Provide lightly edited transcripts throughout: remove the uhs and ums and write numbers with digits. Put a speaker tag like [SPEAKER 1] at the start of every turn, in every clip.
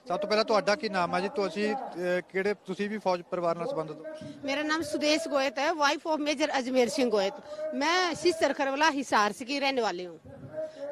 [SPEAKER 1] सब तो पहला तुहाडा की नाम है जी? तुसी भी फौज परिवार नाल संबंधित हो?
[SPEAKER 2] मेरा नाम सुदेश गोयत है, wife of major Ajmer Singh Goyat. मैं सिस्टर खरवला हिसार से की रहने वाली हूँ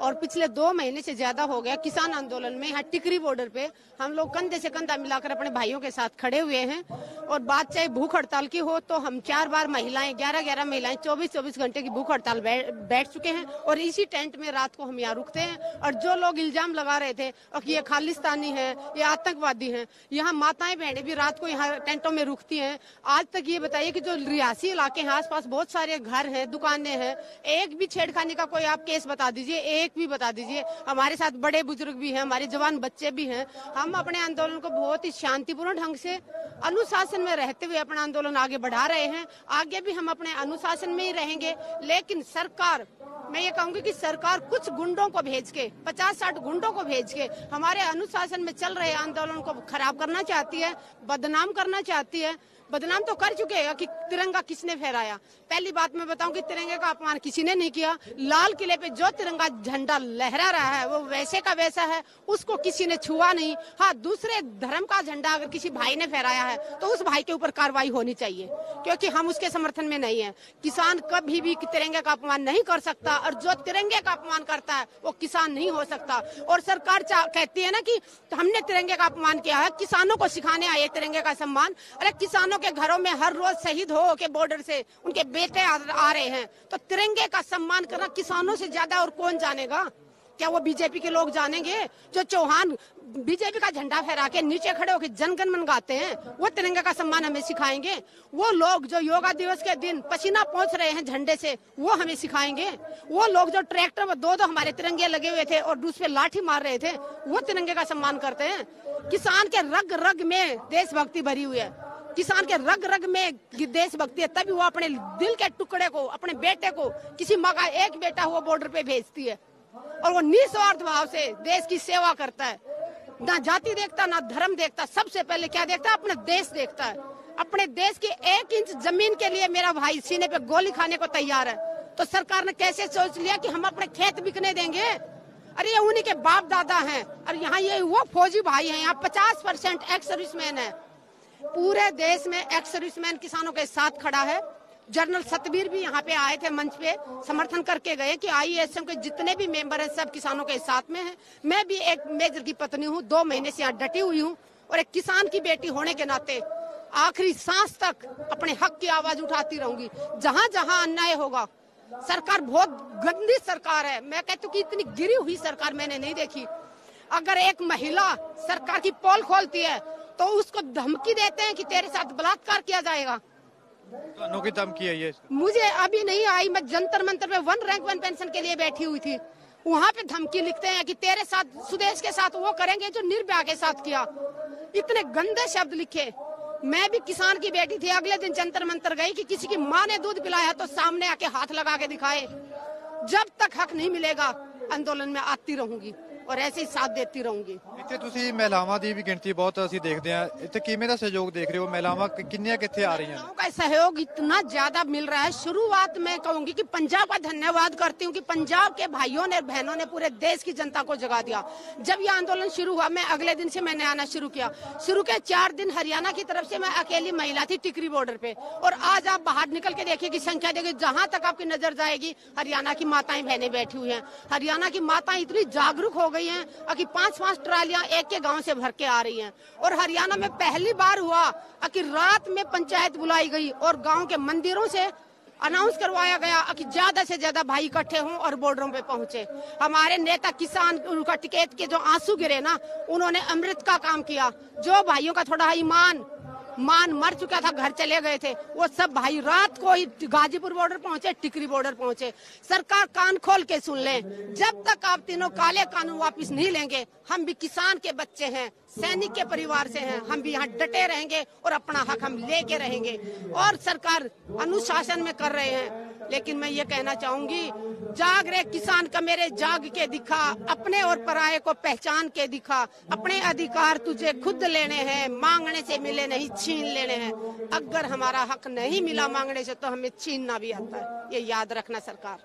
[SPEAKER 2] और पिछले 2 महीने से ज्यादा हो गया किसान आंदोलन में यहाँ टिकरी बॉर्डर पे हम लोग कंधे से कंधा मिलाकर अपने भाइयों के साथ खड़े हुए हैं। और बात चाहे भूख हड़ताल की हो तो हम 4 बार महिलाएं 11-11 महिलाएं 24-24 घंटे की भूख हड़ताल बैठ चुके हैं और इसी टेंट में रात को हम यहाँ रुकते हैं। और जो लोग इल्जाम लगा रहे थे और ये खालिस्तानी है, ये आतंकवादी हैं, यहाँ माताएं बहनें भी रात को यहाँ टेंटों में रुकती हैं। आज तक ये बताइए कि जो रियासी इलाके हैं, आसपास बहुत सारे घर हैं, दुकानें हैं, एक भी छेड़खानी का कोई आप केस बता दीजिए, एक भी बता दीजिए। हमारे साथ बड़े बुजुर्ग भी हैं, हमारे जवान बच्चे भी हैं। हम अपने आंदोलन को बहुत ही शांतिपूर्ण ढंग से अनुशासन में रहते हुए अपना आंदोलन आगे बढ़ा रहे हैं। आगे भी हम अपने अनुशासन में ही रहेंगे। लेकिन सरकार, मैं ये कहूंगी कि सरकार कुछ गुंडों को भेज के 50-60 गुंडों को भेज के हमारे अनुशासन में चल रहे आंदोलन को खराब करना चाहती है, बदनाम करना चाहती है। बदनाम तो कर चुके हैं कि तिरंगा किसने फहराया। पहली बात मैं बताऊं कि तिरंगे का अपमान किसी ने नहीं किया। लाल किले पे जो तिरंगा झंडा लहरा रहा है वो वैसे का वैसा है, उसको किसी ने छुआ नहीं। हाँ, दूसरे धर्म का झंडा अगर किसी भाई ने फहराया है तो उस भाई के ऊपर कार्रवाई होनी चाहिए, क्योंकि हम उसके समर्थन में नहीं है। किसान कभी भी तिरंगे का अपमान नहीं कर सकता और जो तिरंगे का अपमान करता है वो किसान नहीं हो सकता। और सरकार कहती है ना कि हमने तिरंगे का अपमान किया है, किसानों को सिखाने आए तिरंगे का सम्मान। अरे किसानों के घरों में हर रोज शहीद हो के बॉर्डर से उनके बेटे आ रहे हैं, तो तिरंगे का सम्मान करना किसानों से ज्यादा और कौन जानेगा? क्या वो बीजेपी के लोग जानेंगे? जो चौहान बीजेपी का झंडा फहरा के नीचे खड़े होकर जनगण मन गाते हैं वो तिरंगे का सम्मान हमें सिखाएंगे? वो लोग जो योगा दिवस के दिन पसीना पहुंच रहे हैं झंडे से वो हमें सिखाएंगे? वो लोग जो ट्रैक्टर में 2-2 हमारे तिरंगे लगे हुए थे और दूसरे लाठी मार रहे थे वो तिरंगे का सम्मान करते हैं? किसान के रग रग में देशभक्ति भरी हुई है, किसान के रग रग में देशभक्ति है, तभी वो अपने दिल के टुकड़े को, अपने बेटे को, किसी माँ का एक बेटा हुआ बॉर्डर पे भेजती है और वो निस्वार्थ भाव से देश की सेवा करता है। ना जाति देखता, ना धर्म देखता, सबसे पहले क्या देखता है? अपना देश देखता है। अपने देश की 1 इंच जमीन के लिए मेरा भाई सीने पे गोली खाने को तैयार है, तो सरकार ने कैसे सोच लिया कि हम अपने खेत बिकने देंगे? अरे ये उन्हीं के बाप दादा हैं और यहाँ ये वो फौजी भाई हैं। यहाँ 50% एक्स सर्विसमैन है। पूरे देश में एक्स सर्विसमैन किसानों के साथ खड़ा है। जनरल सतबीर भी यहाँ पे आए थे, मंच पे समर्थन करके गए कि आईएएसएम के जितने भी मेंबर हैं सब किसानों के साथ में हैं। मैं भी एक मेजर की पत्नी हूँ, 2 महीने से यहाँ डटी हुई हूँ और एक किसान की बेटी होने के नाते आखिरी सांस तक अपने हक की आवाज उठाती रहूंगी। जहाँ जहाँ अन्याय होगा, सरकार बहुत गंदी सरकार है। मैं कहती हूँ कि इतनी गिरी हुई सरकार मैंने नहीं देखी। अगर एक महिला सरकार की पोल खोलती है तो उसको धमकी देते हैं कि तेरे साथ बलात्कार किया जाएगा।
[SPEAKER 1] की धमकी है ये? मुझे
[SPEAKER 2] अभी नहीं आई, मैं जंतर मंतर पे 1 रैंक 1 पेंशन के लिए बैठी हुई थी। वहाँ पे धमकी लिखते हैं कि तेरे साथ, सुदेश के साथ वो करेंगे जो निर्भया के साथ किया। इतने गंदे शब्द लिखे। मैं भी किसान की बेटी थी, अगले दिन जंतर मंतर गई कि किसी की माँ ने दूध पिलाया तो सामने आके हाथ लगा के दिखाए। जब तक हक नहीं मिलेगा आंदोलन में आती रहूंगी और ऐसे ही साथ देती रहूंगी।
[SPEAKER 1] ਇੱਥੇ ਤੁਸੀਂ ਮਹਿਲਾਵਾਂ ਦੀ ਵੀ ਗਿਣਤੀ ਬਹੁਤ ਅਸੀਂ ਦੇਖਦੇ ਹਾਂ, ਇੱਥੇ ਕਿਵੇਂ ਦਾ ਸਹਿਯੋਗ ਦੇਖ ਰਹੇ ਹੋ? महिलावां किन्नियां कित्थे आ रही हैं?
[SPEAKER 2] महिलाओं का सहयोग इतना ज्यादा मिल रहा है। शुरुआत में कहूंगी कि पंजाब का धन्यवाद करती हूँ कि पंजाब के भाइयों ने, बहनों ने पूरे देश की जनता को जगा दिया। जब ये आंदोलन शुरू हुआ, मैं अगले दिन से मैंने आना शुरू किया। शुरू के 4 दिन हरियाणा की तरफ से मैं अकेली महिला थी टिकरी बॉर्डर पे, और आज आप बाहर निकल के देखिए कि संख्या देखिए, जहाँ तक आपकी नजर जाएगी हरियाणा की माताएं बहनें बैठी हुई हैं। हरियाणा की माताएं इतनी जागरूक हो गई हैं कि 5-5 ट्रालियां एक के गांव से भर के आ रही हैं। और हरियाणा में पहली बार हुआ कि रात में पंचायत बुलाई गई और गांव के मंदिरों से अनाउंस करवाया गया कि ज्यादा से ज्यादा भाई इकट्ठे हों और बॉर्डरों पे पहुंचे। हमारे नेता किसान, उनका टिकट के जो आंसू गिरे ना, उन्होंने अमृत का काम किया। जो भाइयों का थोड़ा ईमान मर चुका था, घर चले गए थे, वो सब भाई रात को ही गाजीपुर बॉर्डर पहुंचे, टिकरी बॉर्डर पहुंचे। सरकार कान खोल के सुन ले, जब तक आप तीनों काले कानून वापस नहीं लेंगे, हम भी किसान के बच्चे हैं, सैनिक के परिवार से हैं, हम भी यहाँ डटे रहेंगे और अपना हक हम लेके रहेंगे। और सरकार अनुशासन में कर रहे हैं, लेकिन मैं ये कहना चाहूंगी, जाग रे किसान का मेरे जाग के दिखा, अपने और पराये को पहचान के दिखा। अपने अधिकार तुझे खुद लेने हैं, मांगने से मिले नहीं छीन लेने हैं। अगर हमारा हक नहीं मिला मांगने से तो हमें छीनना भी आता है, ये याद रखना सरकार।